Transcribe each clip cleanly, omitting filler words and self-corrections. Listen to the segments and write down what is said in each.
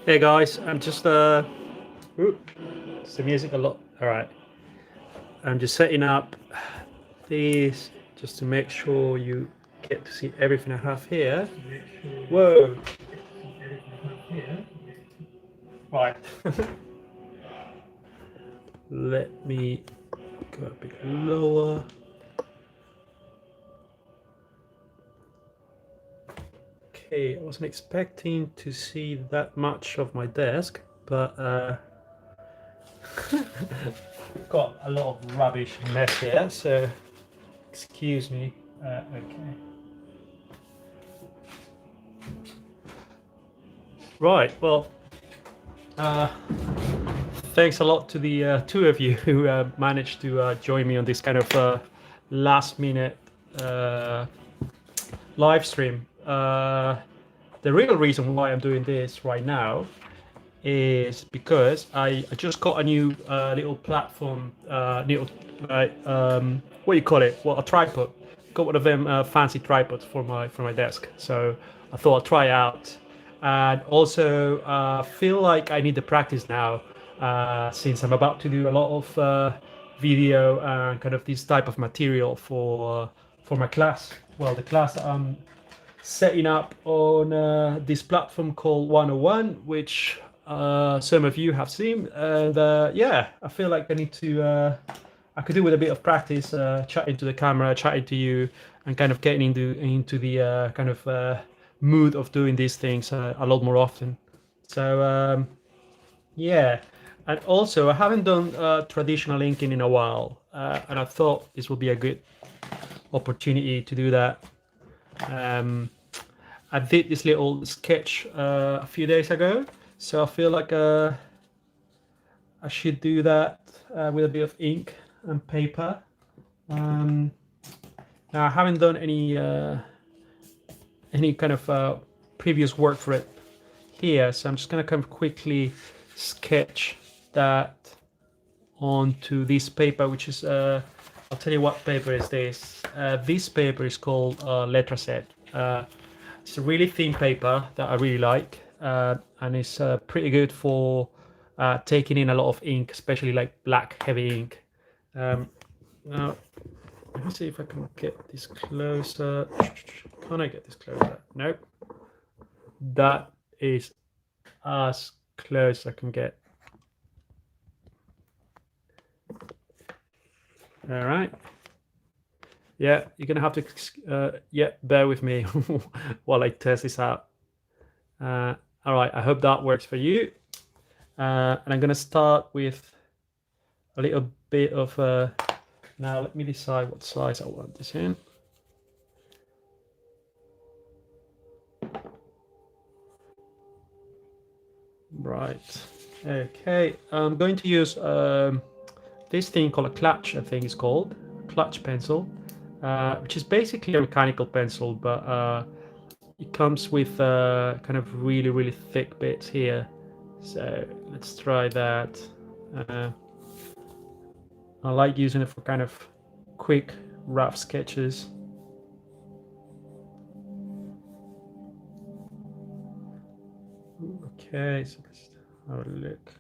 Hey guys, I'm just it's the music a lot. All right, I'm just setting up this just to make sure you get to see everything I have here. Whoa! Right. Let me go a bit lower. Okay, I wasn't expecting to see that much of my desk, but got a lot of rubbish mess here, so excuse me. Okay. Right. Well, uh, thanks a lot to the two of you who managed to join me on this kind of last minute uh, live stream. The real reason why I'm doing this right now is because I just got a new little platform, what do you call it? Well, a tripod. Got one of them fancy tripods for my desk. So I thought I'd try it out, and also feel like I need the practice now, since I'm about to do a lot of video and kind of this type of material for my class. Well, the class that I'm setting up on this platform called 101, which some of you have seen. And yeah, I feel like I need to, I could do with a bit of practice, chatting to the camera, chatting to you, and kind of getting into the kind of mood of doing these things a lot more often. So yeah, and also I haven't done traditional inking in a while, and I thought this would be a good opportunity to do that. Um, I did this little sketch a few days ago, so I feel like I should do that with a bit of ink and paper. Um, Now I haven't done any kind of previous work for it here, so I'm just gonna kind of quickly sketch that onto this paper, which is I'll tell you what paper is this. This paper is called Letra Set. It's a really thin paper that I really like, and it's pretty good for taking in a lot of ink, especially like black heavy ink. Now, let me see if I can get this closer. Can I get this closer? Nope. That is as close as I can get. All right. Yeah, you're gonna have to, yeah, bear with me while I test this out. Uh, all right, I hope that works for you. And I'm gonna start with a little bit of, now let me decide what size I want this in. Right, okay, I'm going to use this thing called a clutch, I think it's called, clutch pencil, which is basically a mechanical pencil, but it comes with kind of really thick bits here. So let's try that. Uh, I like using it for kind of quick, rough sketches. Okay, so let's have a look.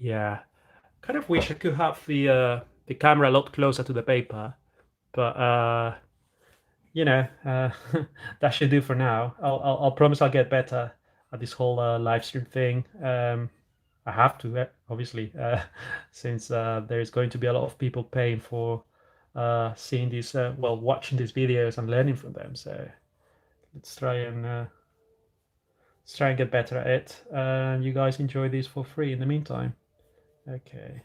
Yeah, kind of wish I could have the camera a lot closer to the paper, but you know, that should do for now. I'll promise I'll get better at this whole live stream thing. I have to, obviously, since there's going to be a lot of people paying for seeing these, well, watching these videos and learning from them. So let's try and get better at it. And you guys enjoy these for free in the meantime. Okay.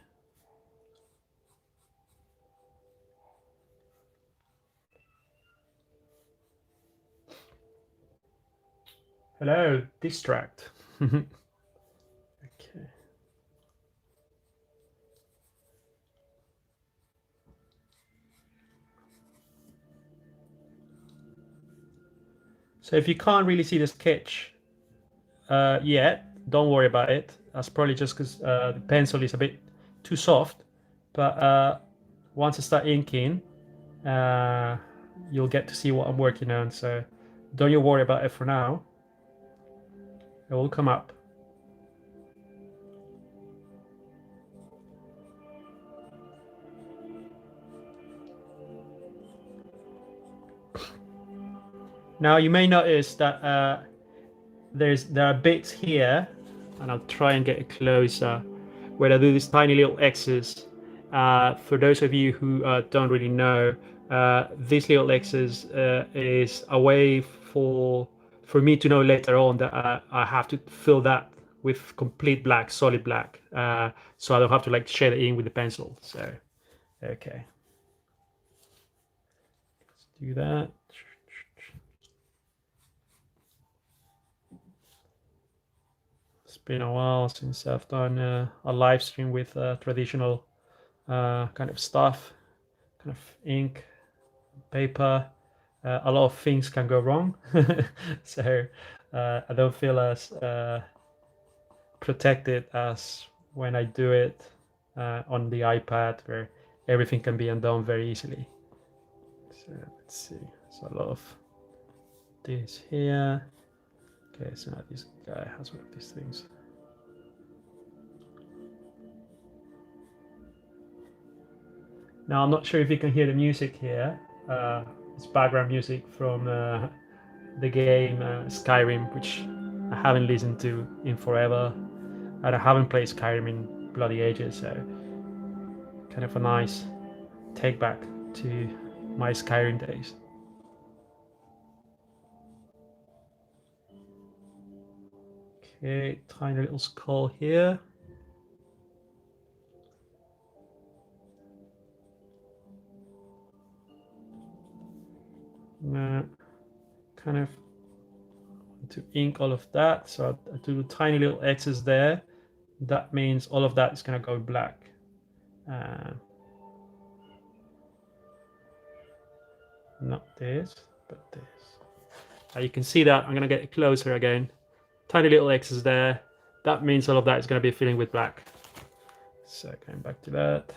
Hello, distract. Okay. So if you can't really see the sketch yet, don't worry about it. That's probably just because the pencil is a bit too soft. But once I start inking, you'll get to see what I'm working on. So don't you worry about it for now. It will come up. Now you may notice that there are bits here, and I'll try and get it closer, where I do these tiny little X's. For those of you who don't really know, these little X's is a way for me to know later on that I have to fill that with complete black, solid black, so I don't have to like shade it in with the pencil. So, okay, let's do that. It's been a while since I've done a live stream with traditional kind of stuff, kind of ink, paper. A lot of things can go wrong, so I don't feel as protected as when I do it on the iPad, where everything can be undone very easily. So let's see. So a lot of this here. Okay, so now this guy has one of these things. Now I'm not sure if you can hear the music here. It's background music from the game Skyrim, which I haven't listened to in forever, and I haven't played Skyrim in bloody ages. So kind of a nice take back to my Skyrim days. Okay, tiny little skull here. Kind of to ink all of that, so I do tiny little X's there. That means all of that is going to go black. Not this, but this. You can see that. I'm going to get it closer again. Tiny little X's there. That means all of that is going to be filling with black. So going back to that.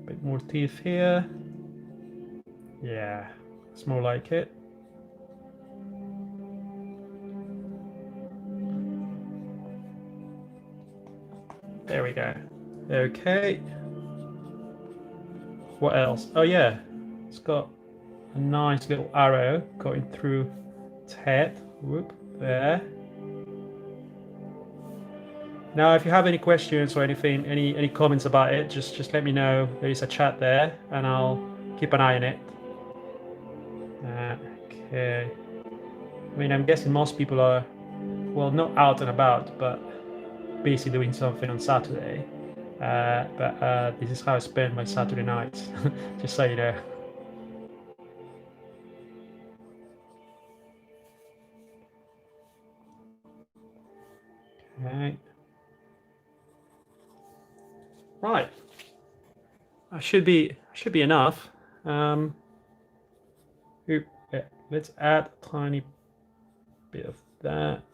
Bit more teeth here. Yeah, it's more like it. There we go. Okay. What else? Oh yeah, it's got a nice little arrow going through its head. Whoop, there. Now, if you have any questions or anything, any comments about it, just let me know. There is a chat there, and I'll keep an eye on it. Okay. I mean, I'm guessing most people are, well, not out and about, but busy doing something on Saturday. But this is how I spend my Saturday nights, just so you know. Okay. Right. I should be enough. Yeah, let's add a tiny bit of that.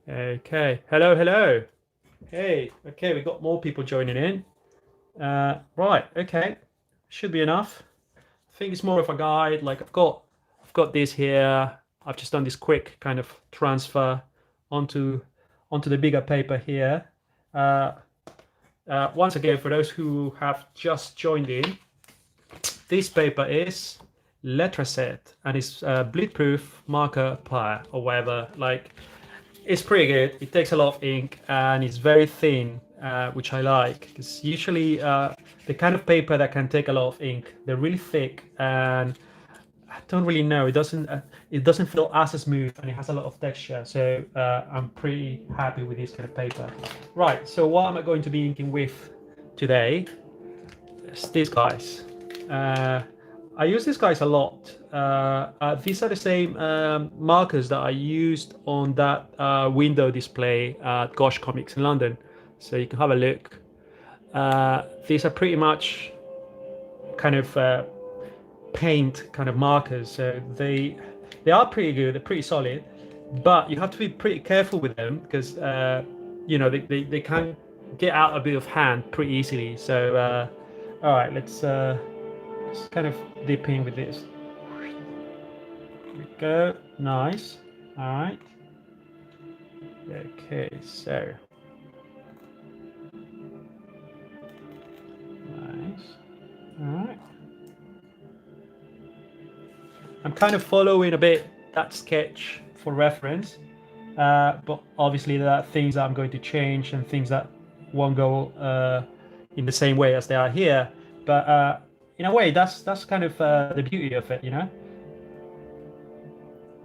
Okay. Hello. Hey. Okay, we got more people joining in. Right. Okay. Should be enough. I think it's more of a guide. Like I've got this here. I've just done this quick kind of transfer onto the bigger paper here. Once again, for those who have just joined in, this paper is Letraset, and it's bleed-proof marker pie or whatever. Like, it's pretty good. It takes a lot of ink and it's very thin, which I like, because usually the kind of paper that can take a lot of ink, they're really thick, and I don't really know. It doesn't feel as smooth, and it has a lot of texture. So I'm pretty happy with this kind of paper. Right. So what am I going to be inking with today? It's these guys. I use these guys a lot. These are the same markers that I used on that window display at Gosh Comics in London. So you can have a look. These are pretty much kind of paint kind of markers. So they are pretty good. They're pretty solid, but you have to be pretty careful with them because they can get out a bit of hand pretty easily. So all right, let's just kind of dip in with this. Here we go. Nice. All right. Okay. So nice. All right. I'm kind of following a bit that sketch for reference, but obviously there are things that I'm going to change and things that won't go in the same way as they are here. But in a way, that's kind of the beauty of it, you know.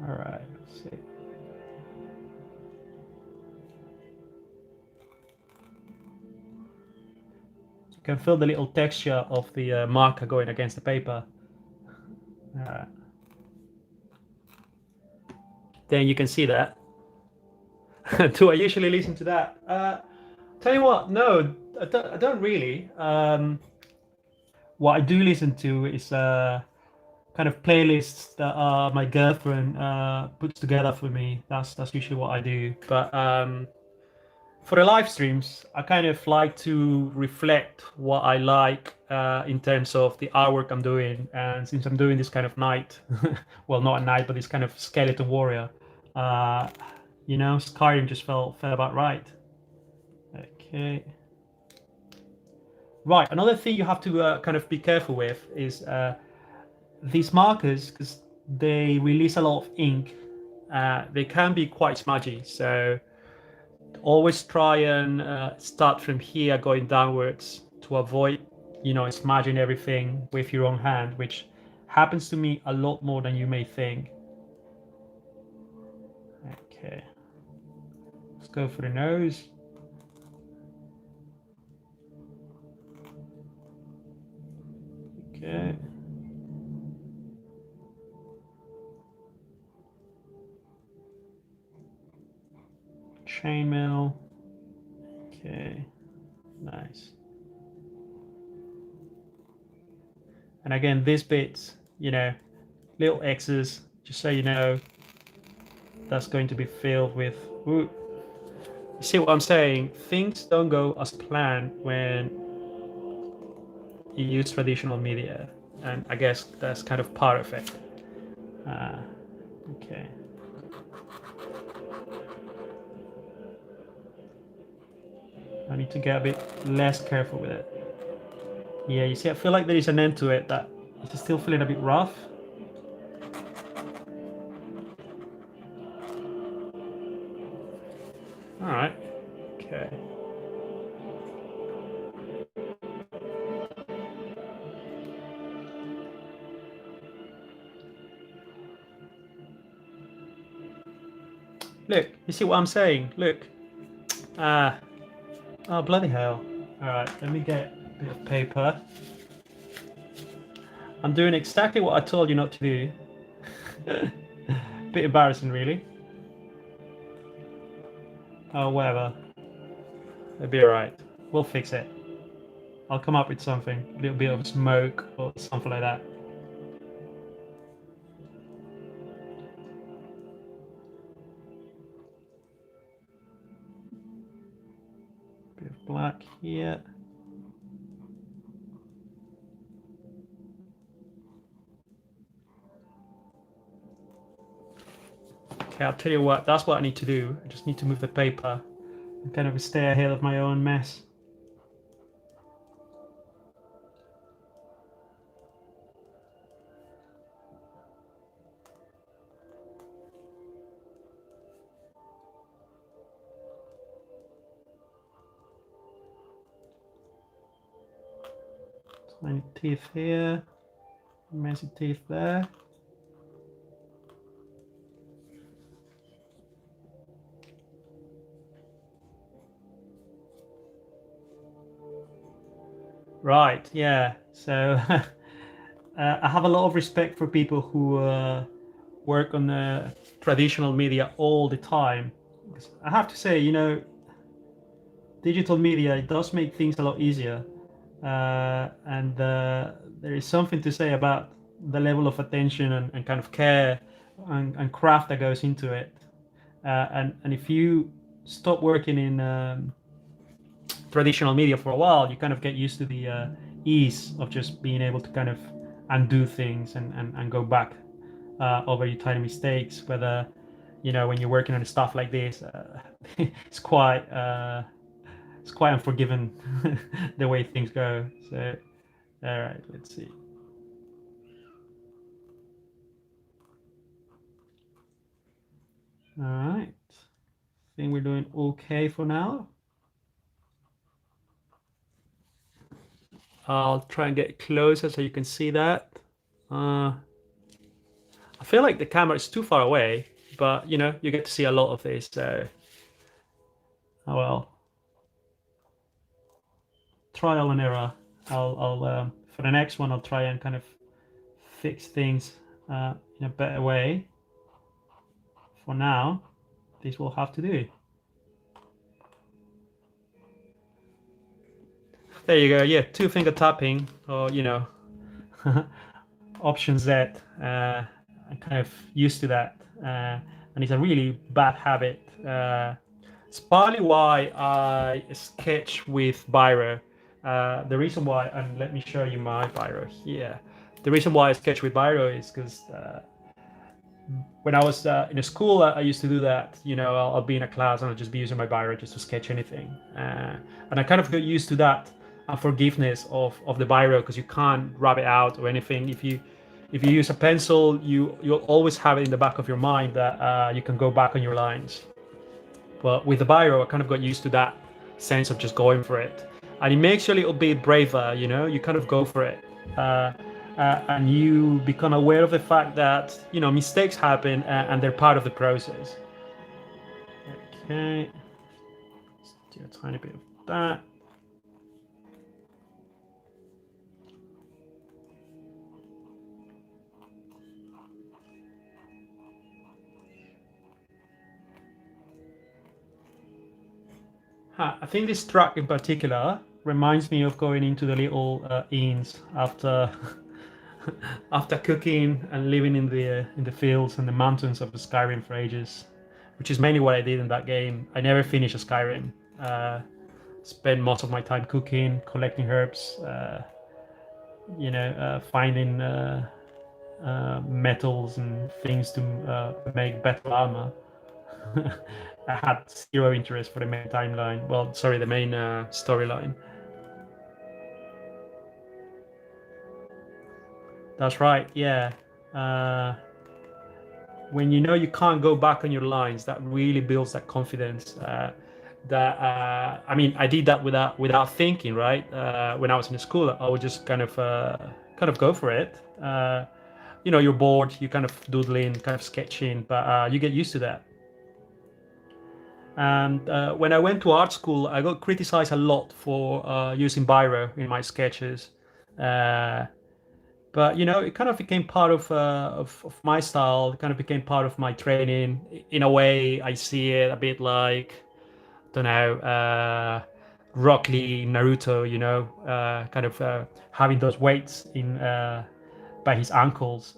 All right, let's see. You can feel the little texture of the marker going against the paper. All right. Then you can see that. Do I usually listen to that? Tell you what, no, I don't really. What I do listen to is kind of playlists that my girlfriend puts together for me. That's usually what I do. But for the live streams, I kind of like to reflect what I like in terms of the artwork I'm doing. And since I'm doing this kind of night, well, not at night, but this kind of skeleton warrior, Skyrim just felt about right. Okay. Right. Another thing you have to kind of be careful with is these markers, because they release a lot of ink. They can be quite smudgy. So always try and start from here going downwards to avoid, smudging everything with your own hand, which happens to me a lot more than you may think. Okay. Let's go for the nose. Okay. Chainmail. Okay. Nice. And again, these bits, little X's, just so you know, that's going to be filled with. Ooh. You see what I'm saying? Things don't go as planned when you use traditional media, and I guess that's kind of part of it. Okay. I need to get a bit less careful with it. Yeah, you see, I feel like there is an end to it that is still feeling a bit rough. All right. Okay. Look, you see what I'm saying? Look. Oh, bloody hell. All right, let me get a bit of paper. I'm doing exactly what I told you not to do. Bit embarrassing, really. Oh, whatever. It'll be alright. We'll fix it. I'll come up with something. A little bit of smoke or something like that. Bit of black here. Okay, I'll tell you what, that's what I need to do. I just need to move the paper and kind of stay ahead of my own mess. Tiny teeth here, messy teeth there. Right, yeah. So I have a lot of respect for people who work on traditional media all the time. I have to say, digital media, it does make things a lot easier. And there is something to say about the level of attention and kind of care and craft that goes into it. And if you stop working in traditional media for a while, you kind of get used to the ease of just being able to kind of undo things and go back over your tiny mistakes. Whether when you're working on stuff like this, it's quite unforgiving the way things go. So, all right, let's see. All right, I think we're doing okay for now. I'll try and get closer so you can see that. Uh, I feel like the camera is too far away, but you get to see a lot of this. So, oh well, trial and error. I'll for the next one, I'll try and kind of fix things in a better way. For now, this will have to do. There you go. Yeah, two finger tapping, or Option Z. I'm kind of used to that, and it's a really bad habit. It's partly why I sketch with Biro. The reason why, and let me show you my Biro here. The reason why I sketch with Biro is because when I was in a school, I used to do that. I'll be in a class and I'll just be using my Biro just to sketch anything. And I kind of got used to that unforgiveness of the Biro because you can't rub it out or anything. If you use a pencil, you'll always have it in the back of your mind that you can go back on your lines. But with the Biro, I kind of got used to that sense of just going for it. And it makes you a little bit braver, you kind of go for it. And you become aware of the fact that mistakes happen and they're part of the process. Okay, let's do a tiny bit of that. I think this track in particular reminds me of going into the little inns after after cooking and living in the fields and the mountains of Skyrim for ages, which is mainly what I did in that game. I never finished a Skyrim. Spent most of my time cooking, collecting herbs, finding metals and things to make better armor. I had zero interest for the main timeline. Well, sorry, the main storyline. That's right. Yeah. When you can't go back on your lines, that really builds that confidence. I mean, I did that without thinking, right? When I was in school, I would just kind of go for it. You're bored, you kind of doodling, kind of sketching, but you get used to that. And when I went to art school, I got criticized a lot for using Biro in my sketches. Uh, but it kind of became part of my style. It kind of became part of my training. In a way, I see it a bit like, don't know, Rock Lee, Naruto. Kind of having those weights in by his ankles.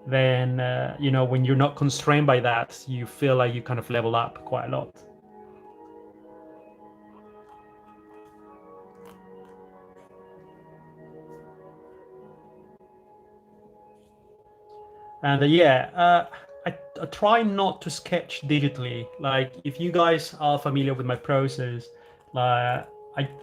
Then when you're not constrained by that, you feel like you kind of level up quite a lot. And I try not to sketch digitally. Like if you guys are familiar with my process, like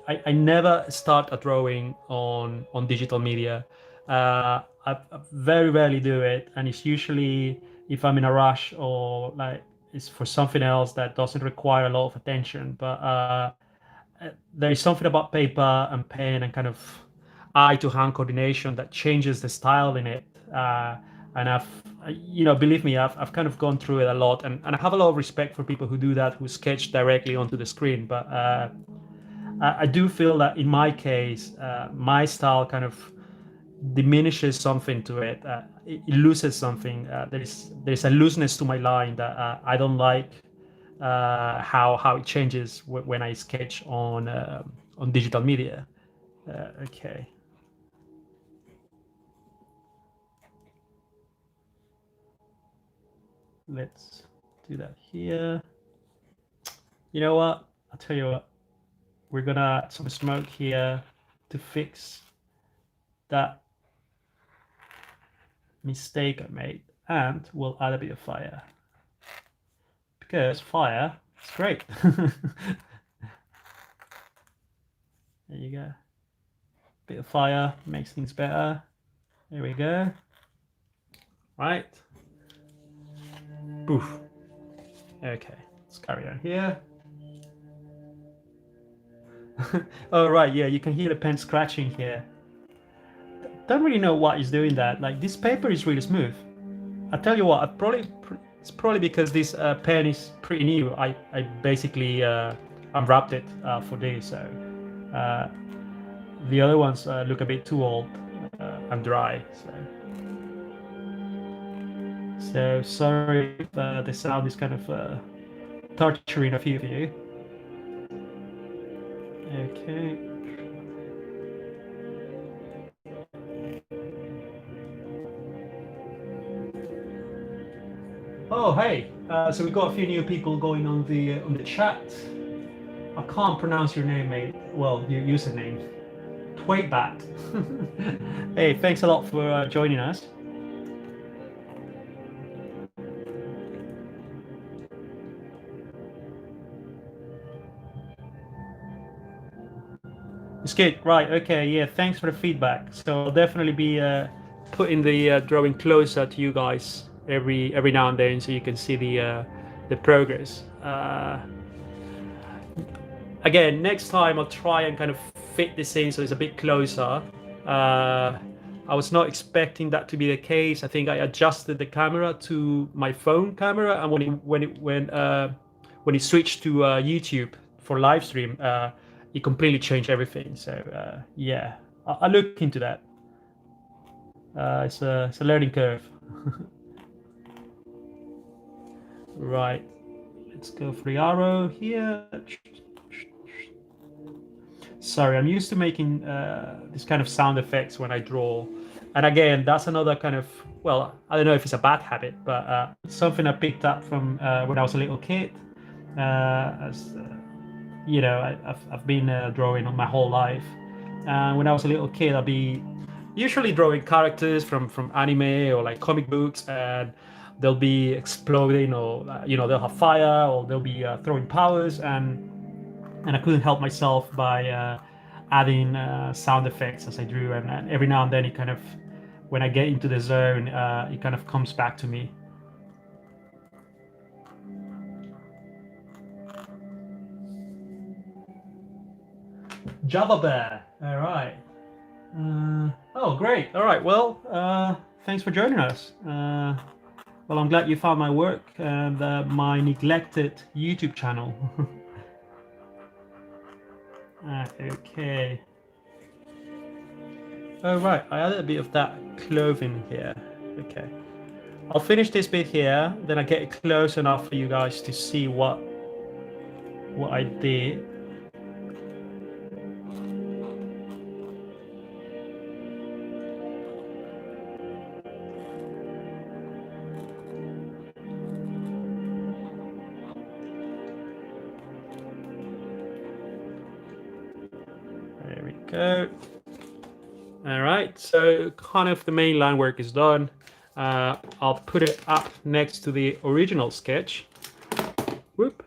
I never start a drawing on digital media. I very rarely do it, and it's usually if I'm in a rush or like it's for something else that doesn't require a lot of attention. But there is something about paper and pen and kind of eye to hand coordination that changes the style in it. And believe me, I've kind of gone through it a lot, and I have a lot of respect for people who do that, who sketch directly onto the screen. But I do feel that in my case, my style kind of diminishes something to it. It loses something. There's a looseness to my line that I don't like. How it changes when I sketch on digital media. Okay, let's do that here. You know what? I'll tell you what. We're gonna add some smoke here to fix that mistake I made, and we'll add a bit of fire because fire is great. There you go. Bit of fire makes things better. There we go. Right. Boof. Okay, let's carry on here. Oh right, yeah, you can hear the pen scratching here. Don't really know what is doing that. Like, this paper is really smooth. I tell you what, it's probably because this pen is pretty new. I basically unwrapped it for this, so the other ones look a bit too old and dry. So sorry if the sound is kind of torturing a few of you. Okay. Oh, hey! So we've got a few new people going on the chat. I can't pronounce your name, mate. Well, your username. Twaybat. Hey, thanks a lot for joining us. It's good, right? Okay, yeah. Thanks for the feedback. So I'll definitely be putting the drawing closer to you guys every now and then, so you can see the progress. Again, next time I'll try and kind of fit this in so it's a bit closer. I was not expecting that to be the case. I think I adjusted the camera to my phone camera, and when it switched to YouTube for live stream, it completely changed everything. So yeah, I'll look into that. It's a learning curve. Right, let's go for the arrow here. Sorry, I'm used to making this kind of sound effects when I draw. And again, that's another kind of, well, I don't know if it's a bad habit, but something I picked up from when I was a little kid. As you know, I've been drawing my whole life. And when I was a little kid, I'd be usually drawing characters from anime or like comic books, and they'll be exploding, or they'll have fire, or they'll be throwing powers, and I couldn't help myself by adding sound effects as I drew, and every now and then it kind of, when I get into the zone, it kind of comes back to me. Java Bear, all right. Oh, great. All right, well, thanks for joining us. Well, I'm glad you found my work and my neglected YouTube channel. Okay. Oh right, I added a bit of that clothing here. Okay. I'll finish this bit here, then I get it close enough for you guys to see what I did. There we go. All right, so kind of the main line work is done. I'll put it up next to the original sketch. Whoop.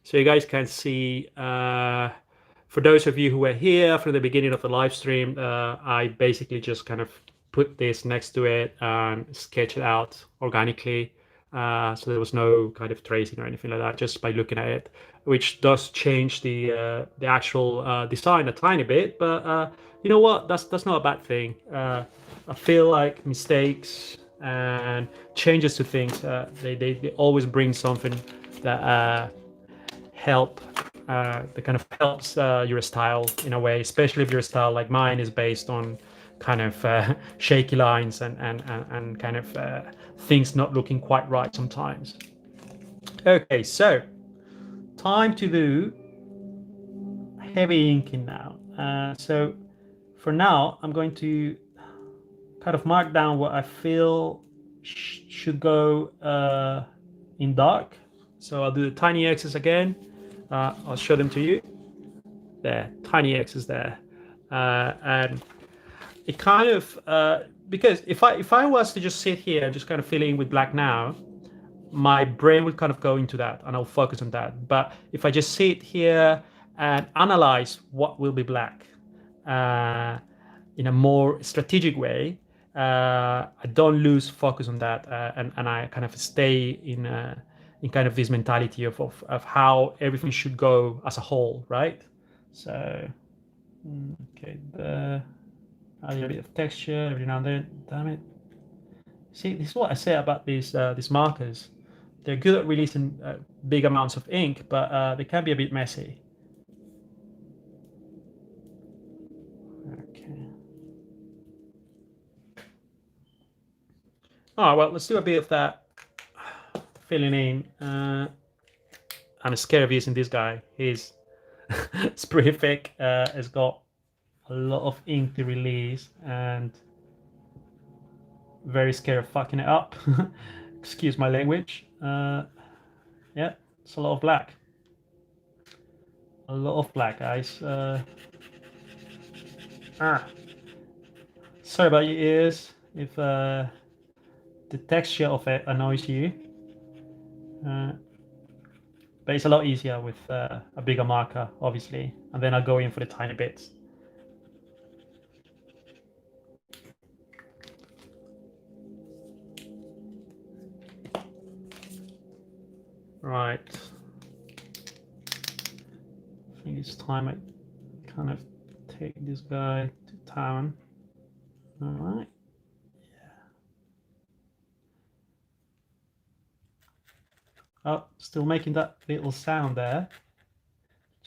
So you guys can see, for those of you who were here from the beginning of the live stream, I basically just kind of put this next to it and sketch it out organically. So there was no kind of tracing or anything like that, just by looking at it, which does change the actual design a tiny bit. But you know what? That's not a bad thing. I feel like mistakes and changes to things, they always bring something that help that kind of helps your style in a way, especially if your style like mine is based on kind of shaky lines and kind of things not looking quite right sometimes. Okay, so time to do heavy inking now. So for now, I'm going to kind of mark down what I feel should go in dark. So I'll do the tiny X's again. I'll show them to you. There, tiny X's there. And it kind of because if I was to just sit here and just kind of fill in with black now, my brain will kind of go into that and I'll focus on that. But if I just sit here and analyze what will be black uh, in a more strategic way, I don't lose focus on that, and I kind of stay in kind of this mentality of how everything should go as a whole, right? So, okay, add a bit of texture every now and then. Damn it. See, this is what I say about these markers. They're good at releasing big amounts of ink, but they can be a bit messy. Okay. All right, well, let's do a bit of that filling in. I'm scared of using this guy. He's it's pretty thick. It's got a lot of ink to release, and very scared of fucking it up. Excuse my language. Yeah, it's a lot of black. A lot of black, guys. Sorry about your ears if the texture of it annoys you. But it's a lot easier with a bigger marker, obviously. And then I'll go in for the tiny bits. Right. I think it's time I kind of take this guy to town. All right. Oh, still making that little sound there.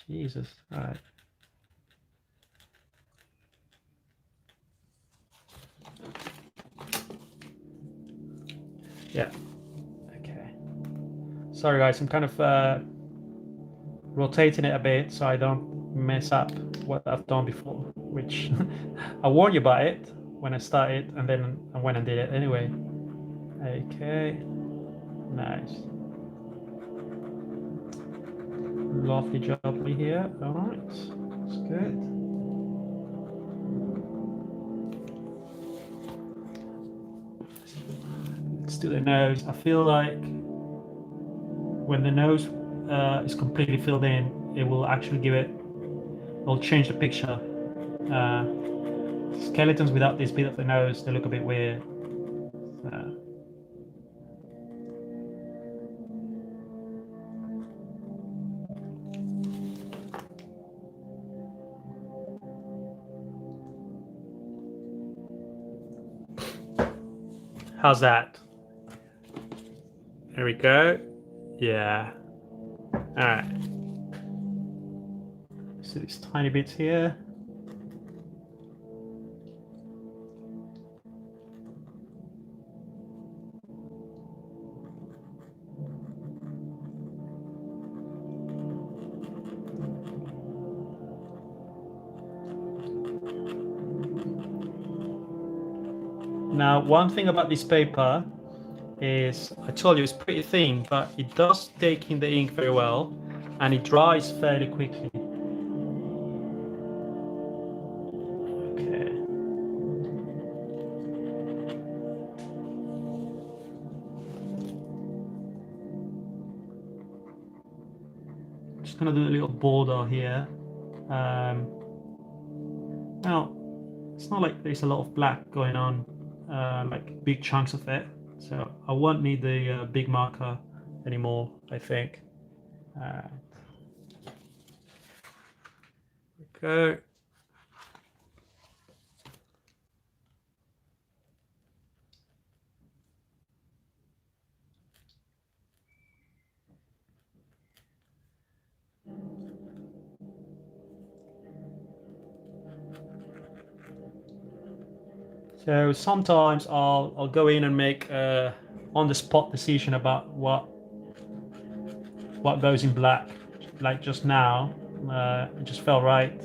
Jesus. All right. Yeah. Okay. Sorry, guys. I'm kind of rotating it a bit so I don't mess up what I've done before, which I warned you about it when I started, and then I went and did it anyway. Okay. Nice. Lovely job here. All right. That's good. Let's do the nose. I feel like when the nose is completely filled in, it will actually it'll change the picture. Uh, Skeletons without this bit of the nose, they look a bit weird. How's that? There we go. Yeah. All right. So these tiny bits here. Now, one thing about this paper is, I told you it's pretty thin, but it does take in the ink very well, and it dries fairly quickly. Okay. Just gonna do a little border here. Now, it's not like there's a lot of black going on, like big chunks of it. So I won't need the big marker anymore, I think. Okay. So sometimes I'll go in and make on the spot decision about what goes in black. Like just now, it just felt right.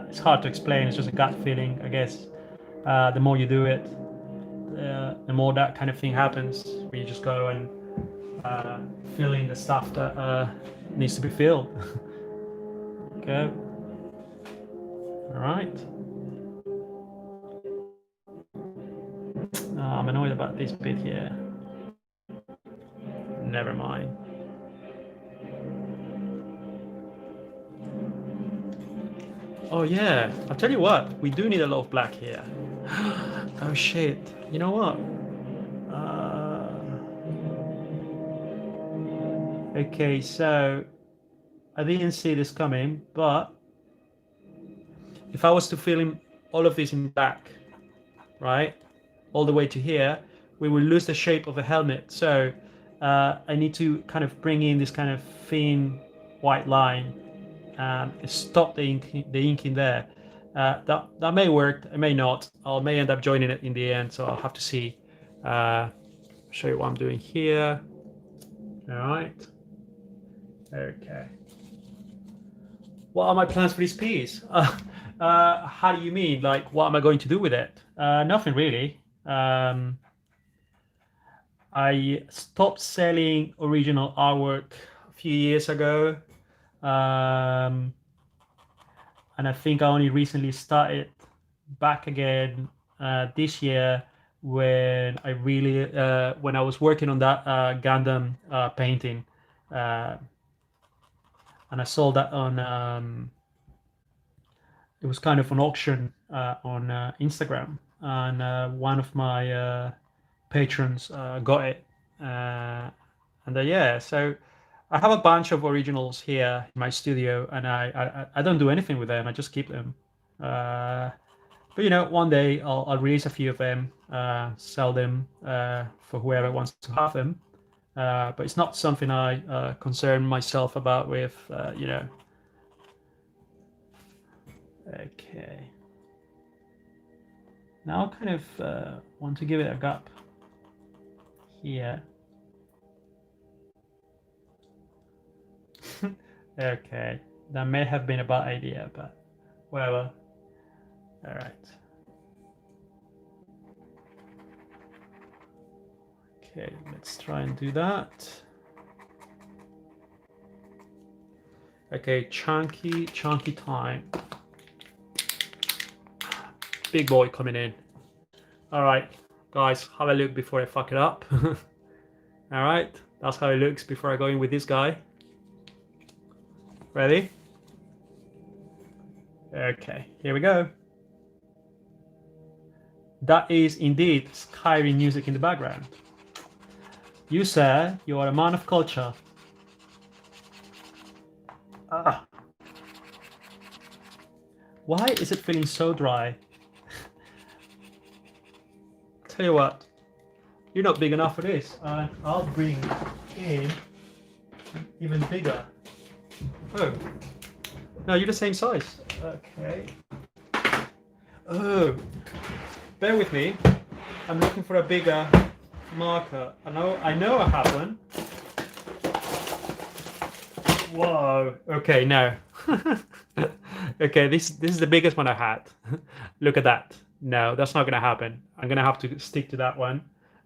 It's hard to explain. It's just a gut feeling, I guess. The more you do it, the more that kind of thing happens. Where you just go and fill in the stuff that needs to be filled. Okay. All right. I'm annoyed about this bit here. Never mind. Oh yeah, I'll tell you what, we do need a lot of black here. Oh shit, you know what? Okay, so I didn't see this coming, but if I was to fill in all of this in black, right, all the way to here, we will lose the shape of a helmet. So I need to kind of bring in this kind of thin white line and stop the ink in there. That may work, it may not. I may end up joining it in the end, so I'll have to see. Show you what I'm doing here. All right. Okay. What are my plans for this piece? How do you mean? Like, what am I going to do with it? Nothing really. I stopped selling original artwork a few years ago. And I think I only recently started back again this year when when I was working on that Gundam painting, and I sold that on it was kind of an auction on Instagram, and one of my patrons got it, and yeah, so I have a bunch of originals here in my studio, and I don't do anything with them. I just keep them. But you know, one day I'll release a few of them, sell them for whoever wants to have them. But it's not something I concern myself about with, you know. Okay. Now I kind of want to give it a gap here. Okay, that may have been a bad idea, but whatever. All right. Okay, let's try and do that. Okay, chunky time. Big boy coming in. All right, guys, have a look before I fuck it up. All right, that's how it looks before I go in with this guy. Ready? Okay, here we go. That is indeed Skyrim music in the background. You, sir, you are a man of culture. Ah. Why is it feeling so dry? Tell you what, you're not big enough for this. I'll bring in even bigger. Oh, no, you're the same size. Okay. Oh, bear with me. I'm looking for a bigger marker. I know I have one. Whoa. Okay, no. Okay, this is the biggest one I had. Look at that. No, that's not gonna happen. I'm gonna have to stick to that one.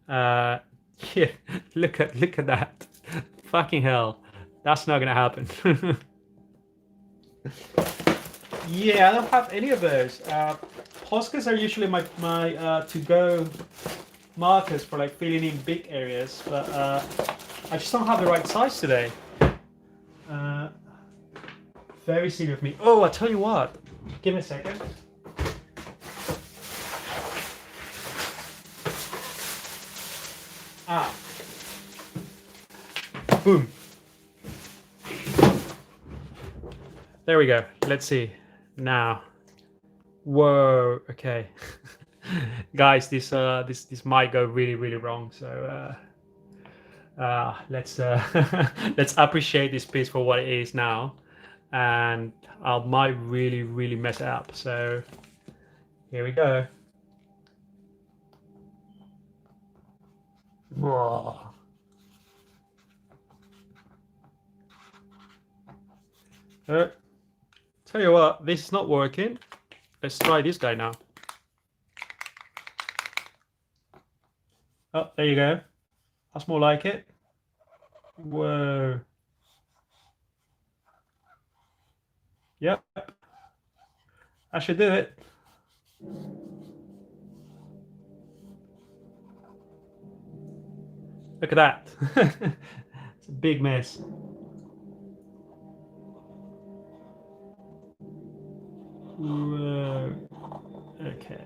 Yeah, look at that. Fucking hell. That's not gonna happen. Yeah, I don't have any of those. Poscas are usually my to-go markers for like filling in big areas, but I just don't have the right size today. Very silly of me. Oh, I tell you what. Give me a second. Ah. Boom. There we go. Let's see. Now. Whoa. Okay. Guys, this might go really wrong. So let's let's appreciate this piece for what it is now, and I might really mess it up. So here we go. Whoa. Tell you what, this is not working. Let's try this guy now. Oh, there you go. That's more like it. Whoa. Yep. I should do it. Look at that. It's a big mess. Whoa. Okay.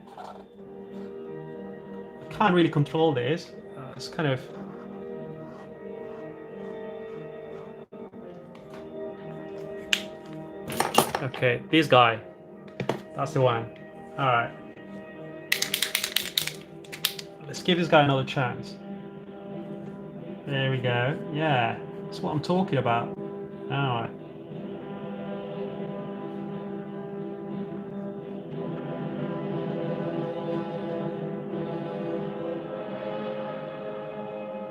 I can't really control this. It's kind of... Okay, this guy. That's the one. All right. Let's give this guy another chance. There we go. Yeah, that's what I'm talking about. All right.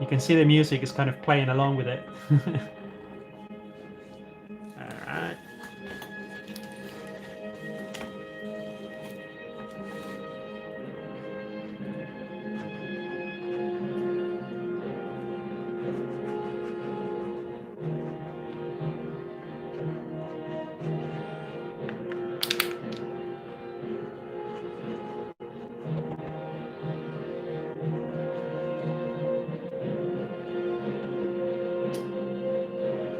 You can see the music is kind of playing along with it. All right.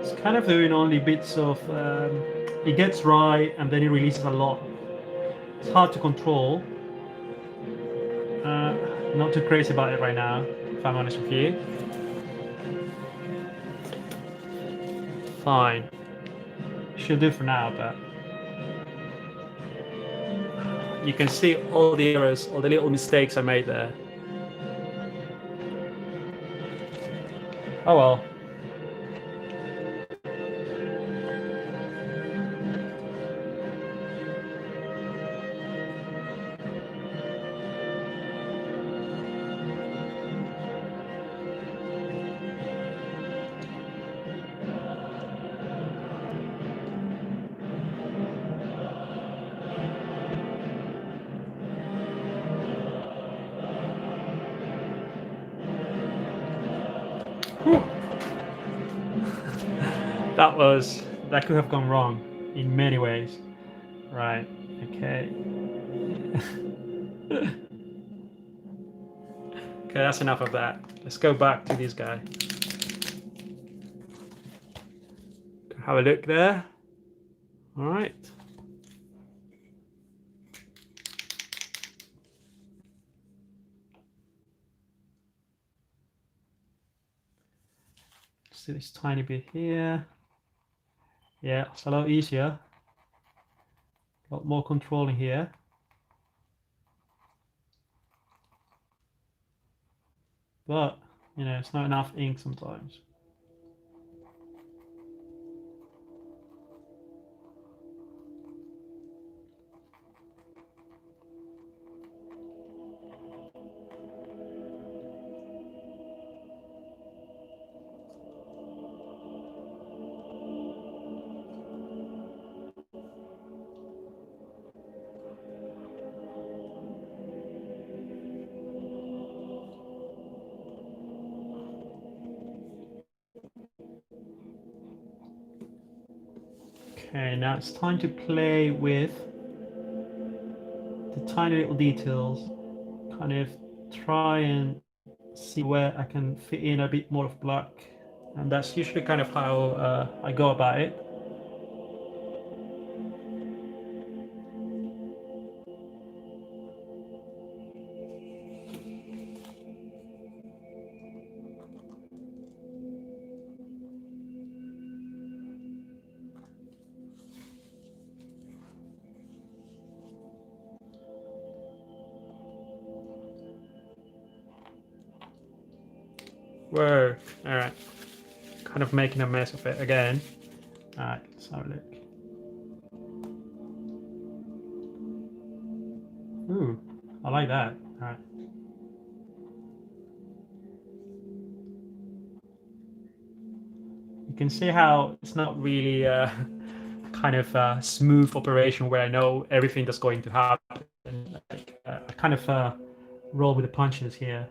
It's kind of doing only bits of... it gets right and then it releases a lot. It's hard to control. Not too crazy about it right now, if I'm honest with you. Fine. Should do for now, but you can see all the errors, all the little mistakes I made there. Oh well. That could have gone wrong in many ways. Right, okay. Okay, that's enough of that. Let's go back to this guy. Have a look there. All right. See this tiny bit here. Yeah, it's a lot easier. A lot more controlling here. But, you know, it's not enough ink sometimes. Okay, now it's time to play with the tiny little details. Kind of try and see where I can fit in a bit more of black. And that's usually kind of how I go about it. Whoa, all right. Kind of making a mess of it again. All right, let's have a look. Ooh, I like that. All right. You can see how it's not really kind of a smooth operation where I know everything that's going to happen. Like, I kind of roll with the punches here.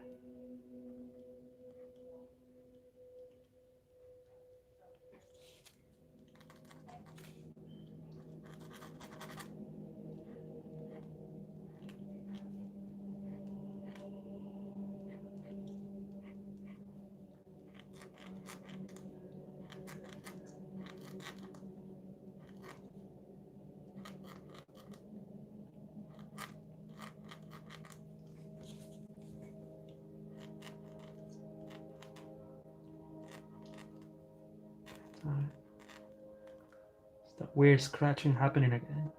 Is that weird scratching happening again?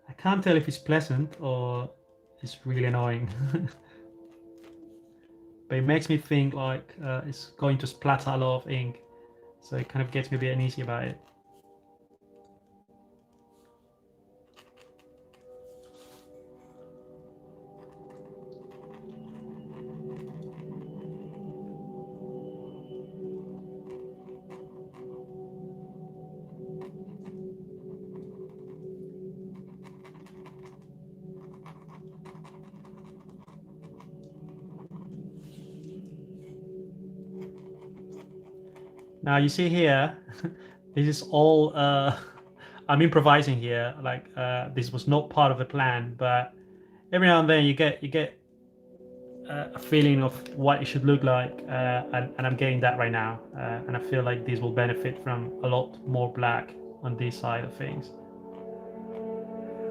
I can't tell if it's pleasant or it's really annoying. But it makes me think like it's going to splatter a lot of ink. So it kind of gets me a bit uneasy about it. Now you see here, this is all I'm improvising here. Like this was not part of the plan, but every now and then you get a feeling of what it should look like, and I'm getting that right now, and I feel like this will benefit from a lot more black on this side of things.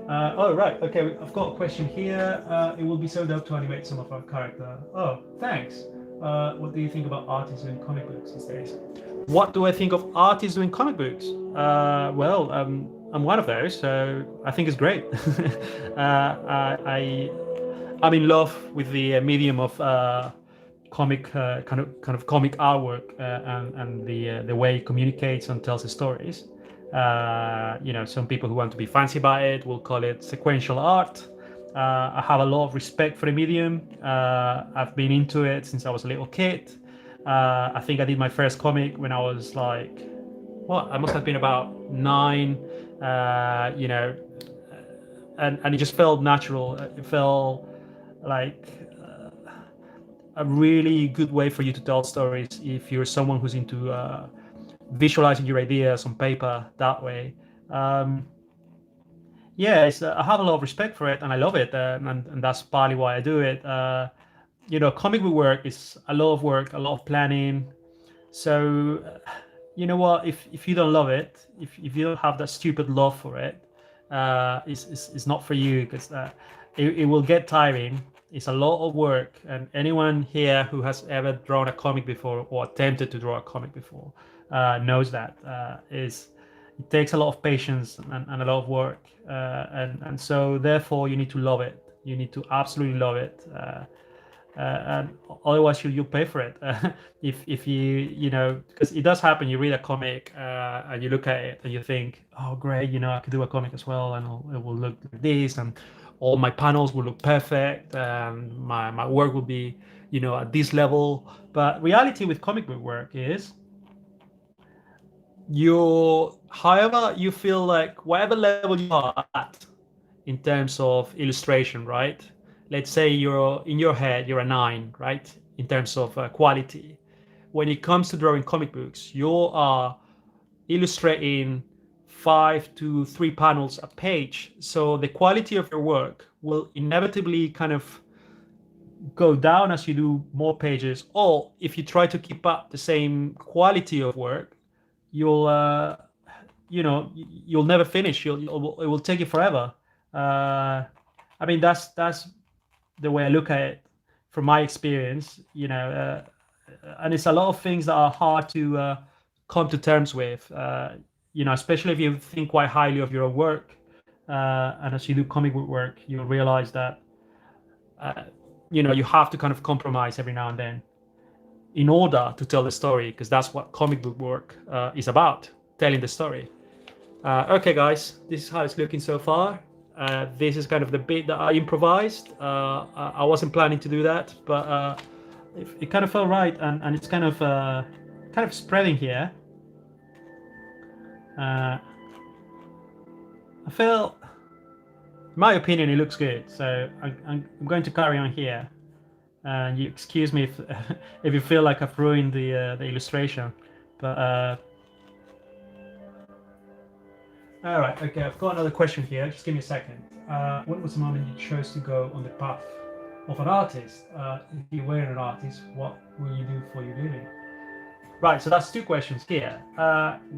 Oh right, okay. I've got a question here. It will be so dope to animate some of our character. Oh, thanks. What do you think about artists doing comic books these days? What do I think of artists doing comic books? Well, I'm one of those, so I think it's great. I'm in love with the medium of comic kind of comic artwork, and the way it communicates and tells the stories. Some people who want to be fancy about it will call it sequential art. I have a lot of respect for the medium. I've been into it since I was a little kid. I think I did my first comic when I was like, I must have been about 9. And it just felt natural. It felt like a really good way for you to tell stories if you're someone who's into visualizing your ideas on paper that way. I have a lot of respect for it and I love it, and that's partly why I do it. Comic book work is a lot of work, a lot of planning. So, you know what? If you don't love it, if you don't have that stupid love for it, it's not for you, because it will get tiring. It's a lot of work, and anyone here who has ever drawn a comic before or attempted to draw a comic before knows that it takes a lot of patience and a lot of work, and so therefore you need to love it. You need to absolutely love it. And otherwise you'll pay for it. If because it does happen, you read a comic and you look at it and you think, oh great, I could do a comic as well, and it will look like this, and all my panels will look perfect, and my work will be at this level. But reality with comic book work is however you feel, like whatever level you are at in terms of illustration, right? Let's say you're in your head, you're a 9, right? In terms of quality. When it comes to drawing comic books, you are illustrating 5 to 3 panels a page. So the quality of your work will inevitably kind of go down as you do more pages. Or if you try to keep up the same quality of work, you'll never finish. It will take you forever. I mean, that's the way I look at it from my experience, and it's a lot of things that are hard to come to terms with, especially if you think quite highly of your own work, and as you do comic book work, you'll realize that you have to kind of compromise every now and then in order to tell the story, because that's what comic book work is about, telling the story. Okay guys, this is how it's looking so far. This is kind of the bit that I improvised. I wasn't planning to do that, but it kind of felt right, and it's kind of kind of spreading here. I feel, in my opinion, it looks good. So I'm going to carry on here. And you excuse me if if you feel like I've ruined the illustration, but all right, okay. I've got another question here. Just give me a second. When was the moment you chose to go on the path of an artist? If you were an artist, what will you do for your living? Right. So that's two questions here.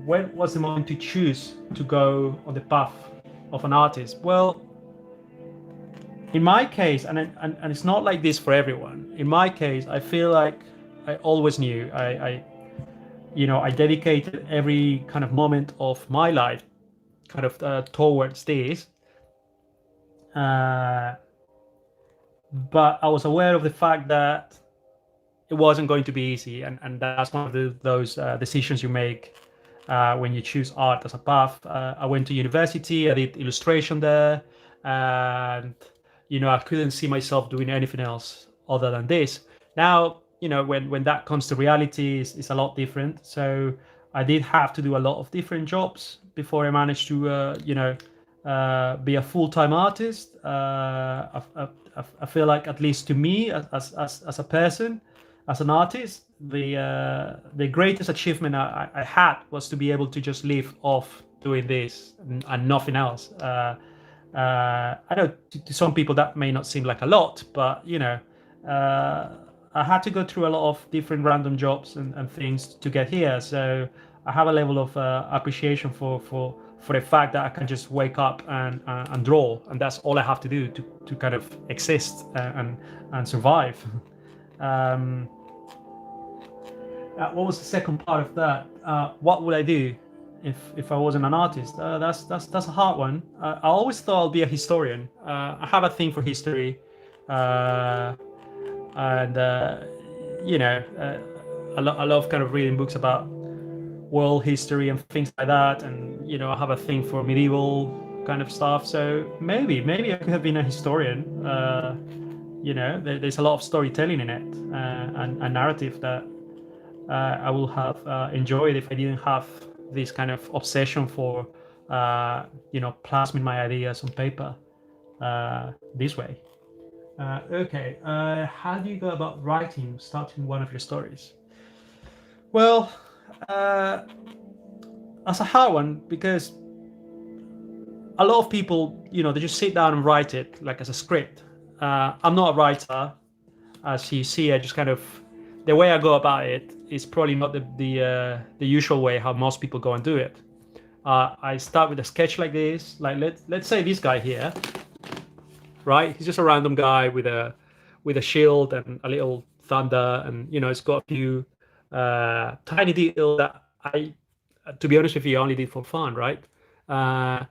When was the moment to choose to go on the path of an artist? Well, in my case, and it's not like this for everyone. In my case, I feel like I always knew. I dedicated every kind of moment of my life, kind of towards this. But I was aware of the fact that it wasn't going to be easy, and that's one of those decisions you make when you choose art as a path. I went to university. I did illustration there, and I couldn't see myself doing anything else other than this. Now, when that comes to reality, it's a lot different. So I did have to do a lot of different jobs before I managed to, be a full-time artist. I feel like, at least to me, as a person, as an artist, the greatest achievement I had was to be able to just live off doing this and nothing else. I know to some people that may not seem like a lot, but I had to go through a lot of different random jobs and things to get here. So I have a level of appreciation for the fact that I can just wake up and draw, and that's all I have to do to kind of exist and survive. What was the second part of that? What would I do if I wasn't an artist? That's a hard one. I always thought I'd be a historian. I have a thing for history, and I love kind of reading books about world history and things like that. And I have a thing for medieval kind of stuff. So maybe I could have been a historian. There's a lot of storytelling in it, and narrative that I will have enjoyed if I didn't have this kind of obsession for plasming my ideas on paper this way. Okay, how do you go about starting one of your stories? Well, that's a hard one, because a lot of people, they just sit down and write it like as a script. I'm not a writer. As you see, I just kind of, the way I go about it is probably not the usual way how most people go and do it. I start with a sketch like this. Like let's say this guy here, right? He's just a random guy with a shield and a little thunder, and it's got a few tiny details that I, to be honest with you, only did for fun, right? And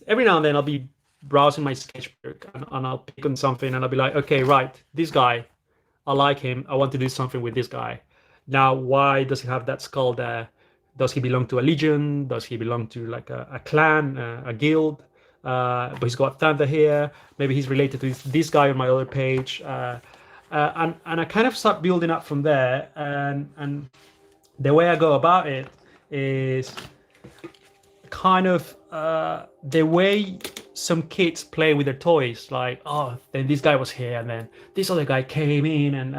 every now and then I'll be browsing my sketchbook and I'll pick on something and I'll be like, okay, right, this guy, I like him. I want to do something with this guy. Now, why does he have that skull there? Does he belong to a legion? Does he belong to like a clan, a guild? But he's got thunder here. Maybe he's related to this guy on my other page. And I kind of start building up from there. And the way I go about it is kind of the way some kids play with their toys, like, oh, then this guy was here and then this other guy came in and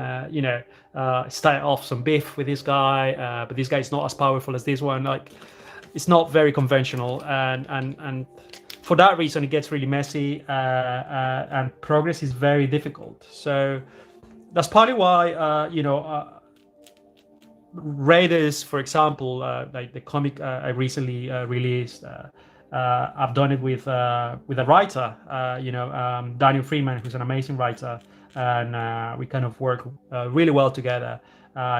started off some beef with this guy, but this guy is not as powerful as this one. Like, it's not very conventional, and for that reason it gets really messy, and progress is very difficult. So that's partly why Raiders, for example, like the comic I recently released, I've done it with a writer, Daniel Freeman, who's an amazing writer, and we kind of work really well together.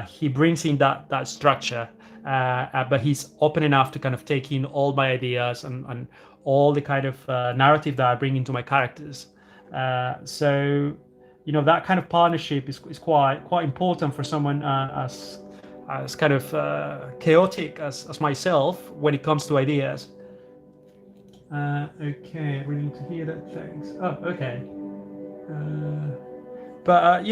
He brings in that structure, but he's open enough to kind of take in all my ideas and all the kind of narrative that I bring into my characters. So that kind of partnership is quite important for someone as kind of chaotic as myself when it comes to ideas. Okay, I really need to hear that. Thanks. Oh, okay. But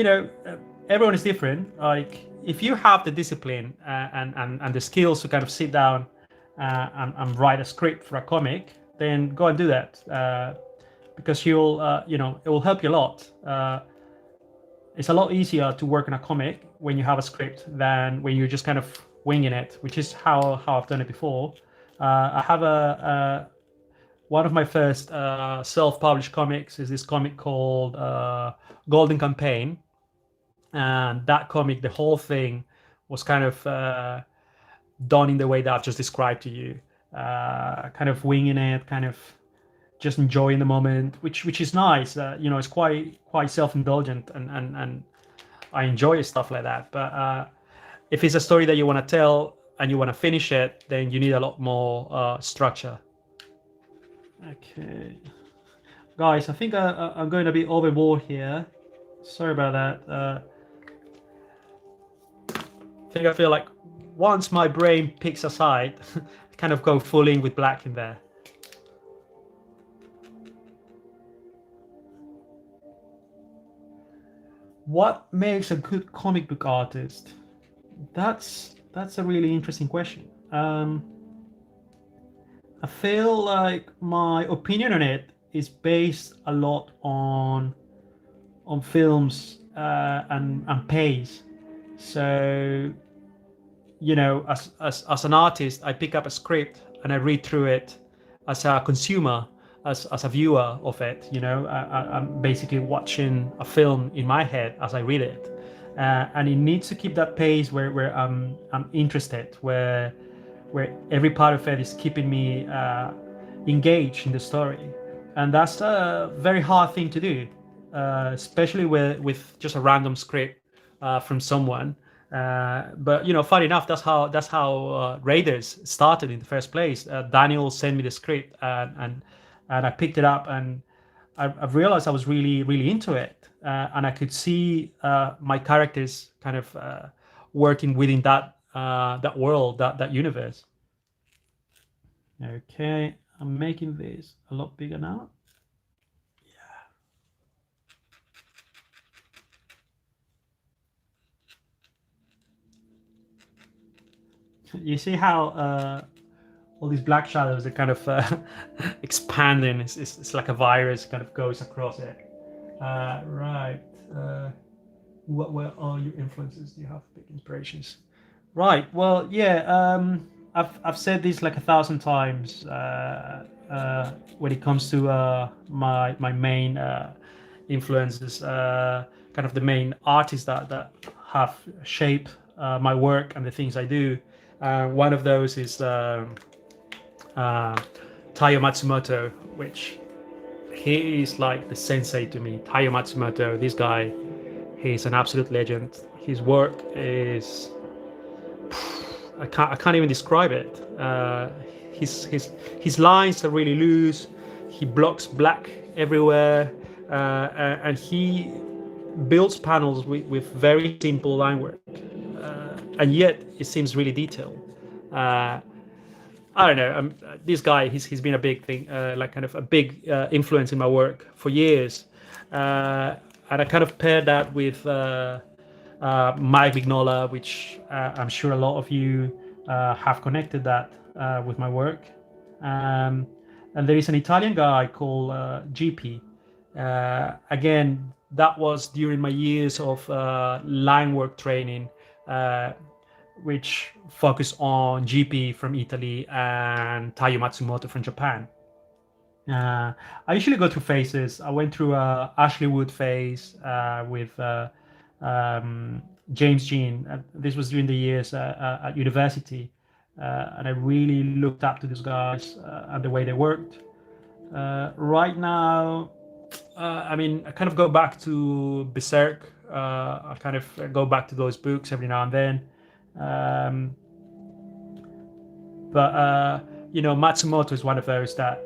everyone is different. Like if you have the discipline and the skills to kind of sit down and write a script for a comic, then go and do that. Because you'll it will help you a lot. It's a lot easier to work on a comic when you have a script than when you're just kind of winging it, which is how I've done it before. I have a one of my first self-published comics is this comic called Golden Campaign, and that comic, the whole thing was kind of done in the way that I've just described to you, kind of winging it, kind of just enjoying the moment, which is nice. It's quite self-indulgent, and I enjoy stuff like that. But if it's a story that you want to tell and you want to finish it, then you need a lot more structure. Okay, guys, I think I'm going to be overboard here. Sorry about that. I feel like once my brain picks a side, I kind of go full in with black in there. What makes a good comic book artist? That's a really interesting question. I feel like my opinion on it is based a lot on films and pace. So, as an artist, I pick up a script and I read through it as a consumer, as a viewer of it. I'm basically watching a film in my head as I read it, and it needs to keep that pace where I'm interested, where every part of it is keeping me engaged in the story, and that's a very hard thing to do, especially with just a random script from someone. But funny enough, that's how Raiders started in the first place. Daniel sent me the script, and I picked it up, and I've realized I was really really into it, and I could see my characters kind of working within that world, that universe. Okay, I'm making this a lot bigger now. You see how all these black shadows are kind of expanding. It's like a virus kind of goes across it. Right. What were all your influences? Do you have big inspirations? Right. Well, yeah. I've said this like 1,000 times when it comes to my main influences, kind of the main artists that have shaped my work and the things I do. One of those is Taiyo Matsumoto, which he is like the sensei to me. Taiyo Matsumoto, this guy, he's an absolute legend. His work is, I can't even describe it. His lines are really loose. He blocks black everywhere, and he builds panels with very simple line work, and yet it seems really detailed. I don't know. This guy, he's been a big thing, like kind of a big influence in my work for years, and I kind of paired that with Mike Vignola, which I'm sure a lot of you have connected that with my work. And there is an Italian guy called GP. Again, that was during my years of line work training, which focused on GP from Italy and Taiyo Matsumoto from Japan. I usually go through phases. I went through a Ashley Wood phase with James Jean. This was during the years at university, and I really looked up to these guys and the way they worked. Right now, I kind of go back to Berserk. I kind of go back to those books every now and then. But Matsumoto is one of those that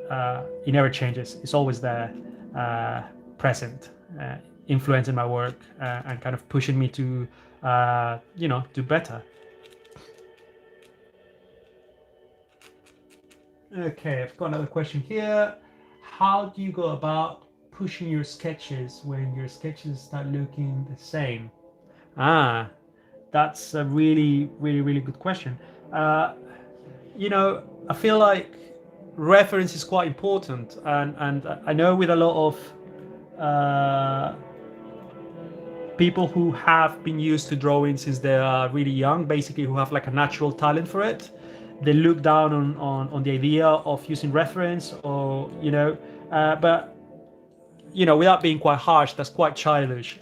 he never changes. It's always there, present, influencing my work and kind of pushing me to, do better. Okay, I've got another question here. How do you go about pushing your sketches when your sketches start looking the same? Ah, that's a really, really, really good question. Uh, I feel like reference is quite important, and I know with a lot of uh, people who have been used to drawing since they are really young, basically who have like a natural talent for it, they look down on the idea of using reference, or but without being quite harsh, that's quite childish.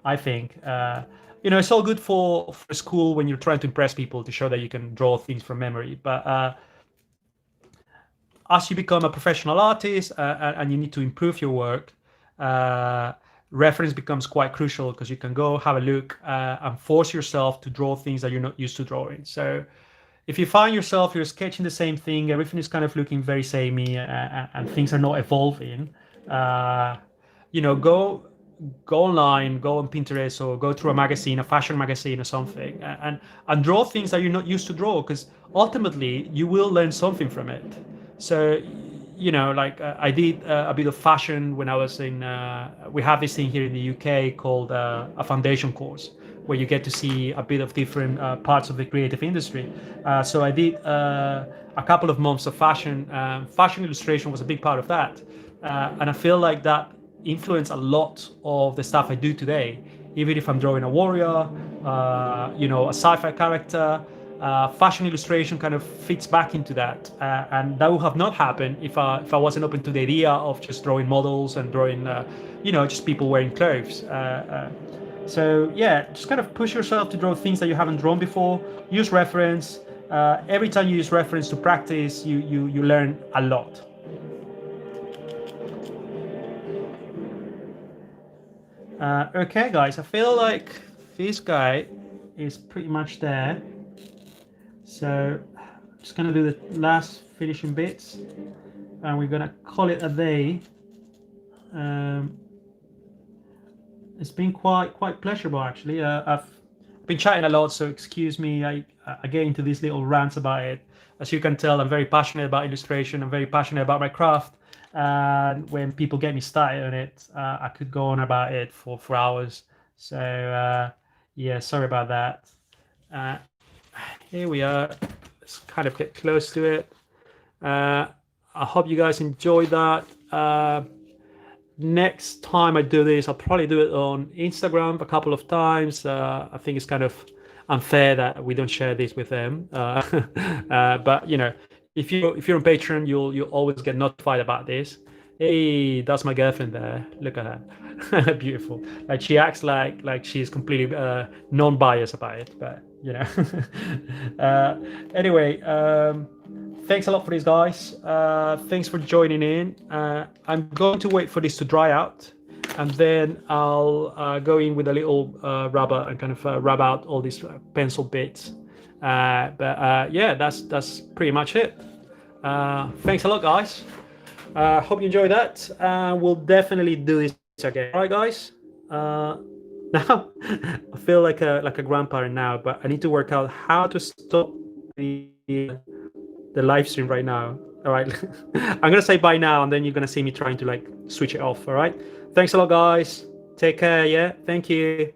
I think. It's all good for school when you're trying to impress people to show that you can draw things from memory. But as you become a professional artist, and you need to improve your work, uh, reference becomes quite crucial, because you can go have a look, and force yourself to draw things that you're not used to drawing. So if you find yourself you're sketching the same thing, everything is kind of looking very samey, and things are not evolving, uh, go online, go on Pinterest, or go through a magazine, a fashion magazine or something, and draw things that you're not used to draw, because ultimately you will learn something from it. So, like, I did a bit of fashion when I was in. We have this thing here in the UK called a foundation course, where you get to see a bit of different parts of the creative industry. So I did a couple of months of fashion. Fashion illustration was a big part of that, and I feel like that influenced a lot of the stuff I do today. Even if I'm drawing a warrior, a sci-fi character, fashion illustration kind of fits back into that, and that would have not happened if I wasn't open to the idea of just drawing models and drawing, just people wearing clothes. So yeah, just kind of push yourself to draw things that you haven't drawn before. Use reference. Every time you use reference to practice, you learn a lot. Okay, guys, I feel like this guy is pretty much there. So I'm just gonna do the last finishing bits, and we're gonna call it a day. Um, it's been quite pleasurable, actually. I've been chatting a lot, so excuse me. I get into these little rants about it. As you can tell, I'm very passionate about illustration. I'm very passionate about my craft, and when people get me started on it, I could go on about it for hours. So yeah, sorry about that. Uh, Here we are. Let's kind of get close to it. I hope you guys enjoyed that. Next time I do this, I'll probably do it on Instagram a couple of times. I think it's kind of unfair that we don't share this with them. But if you're on Patreon, you'll always get notified about this. Hey, that's my girlfriend there. Look at her, beautiful. Like, she acts like she's completely non-biased about it, but anyway, thanks a lot for this, guys. Thanks for joining in. I'm going to wait for this to dry out, and then I'll go in with a little rubber and kind of rub out all these pencil bits. But yeah, that's pretty much it. Thanks a lot, guys. Hope you enjoyed that. We'll definitely do this again. All right, guys. Now I feel like a grandparent now, but I need to work out how to stop the live stream right now. All right. I'm gonna say bye now, and then you're gonna see me trying to like switch it off. All right. Thanks a lot, guys. Take care. Yeah. Thank you.